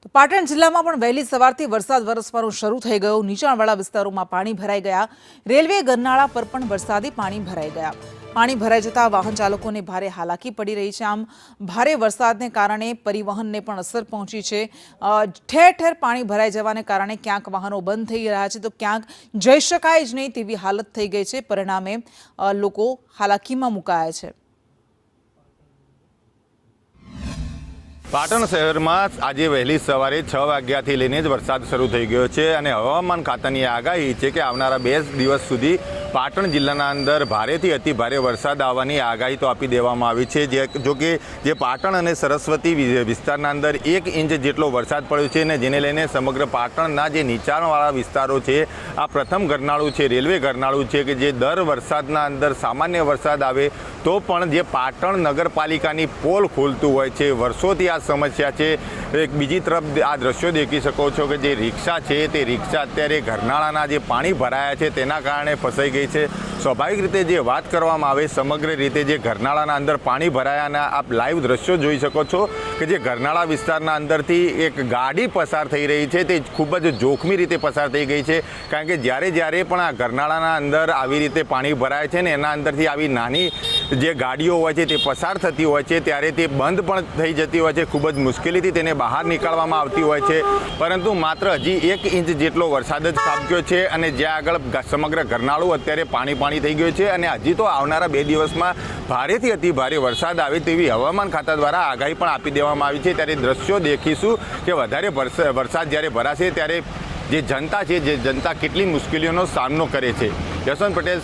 તો પાટણ જિલ્લામાં પણ વહેલી સવારથી વરસાદ વરસવાનો શરૂ થઈ ગયો। નીચાણવાળા વિસ્તારોમાં પાણી ભરાઈ ગયા। રેલવે ગરનાળા પર પણ વરસાદી પાણી ભરાઈ ગયા। પાણી ભરાઈ જતા વાહન ચાલકોને ભારે હાલાકી પડી રહી છે। આમ ભારે વરસાદને કારણે પરિવહનને પણ અસર પહોંચી છે। ઠેર ઠેર પાણી ભરાઈ જવાને કારણે ક્યાંક વાહનો બંધ થઈ રહ્યા છે તો ક્યાંક જઈ શકાય જ નહીં તેવી હાલત થઈ ગઈ છે। પરિણામે લોકો હાલાકીમાં મુકાયા છે। પાટણ શહેરમાં આજે વહેલી સવારે 6 વાગ્યાથી લઈને જ વરસાદ શરૂ થઈ ગયો છે અને હવામાન ખાતાની આગાહી છે કે આવનારા 2 દિવસ સુધી પાટણ જિલ્લાના અંદર ભારેથી અતિ ભારે વરસાદ આવવાની આગાહી તો આપી દેવામાં આવી છે। જો કે જે પાટણ અને સરસ્વતી વિસ્તારના અંદર 1 ઇંચ જેટલો વરસાદ પડ્યો છે અને જેને લઈને સમગ્ર પાટણના જે નીચાણવાળા વિસ્તારો છે આ પ્રથમ ગરનાળું છે, રેલવે ગરનાળું છે કે જે દર વરસાદના અંદર સામાન્ય વરસાદ આવે તો પણ જે પાટણ નગરપાલિકાની પોલ ખોલતું હોય છે, વર્ષોથી આ સમસ્યા છે। એક બીજી તરફ આ દ્રશ્યો દેખી શકો છો કે જે રિક્ષા છે તે રિક્ષા અત્યારે ગરનાળાના જે પાણી ભરાયા છે તેના કારણે ફસાઈ ગઈ છે। સ્વાભાવિક રીતે જે વાત કરવામાં આવે સમગ્ર રીતે જે ગરનાળાના અંદર પાણી ભરાયાના આપ લાઈવ દ્રશ્યો જોઈ શકો છો કે જે ગરનાળા વિસ્તારના અંદરથી એક ગાડી પસાર થઈ રહી છે તે ખૂબ જ જોખમી રીતે પસાર થઈ ગઈ છે। કારણ કે જ્યારે પણ આ ગરનાળાના અંદર આવી રીતે પાણી ભરાય છે ને એના અંદરથી આવી નાની જે ગાડીઓ હોય છે તે પસાર થતી હોય છે ત્યારે તે બંધ પણ થઈ જતી હોય છે। ખૂબ જ મુશ્કેલીથી તેને બહાર નીકાળવામાં આવતી હોય છે, પરંતુ માત્ર હજી 1 ઇંચ જેટલો વરસાદ જ ખાબક્યો છે અને જ્યાં આગળ સમગ્ર ગરનાળું અત્યારે પાણી થઈ ગયું છે અને હજી તો આવનારા 2 દિવસમાં ભારેથી અતિ ભારે વરસાદ આવે તેવી હવામાન ખાતા દ્વારા આગાહી પણ આપી દેવામાં આવી છે। ત્યારે દ્રશ્યો દેખીશું કે વધારે વરસાદ જ્યારે ભરાશે ત્યારે જે જનતા છે જે જનતા કેટલી મુશ્કેલીઓનો સામનો કરે છે। યશવંત પટેલ।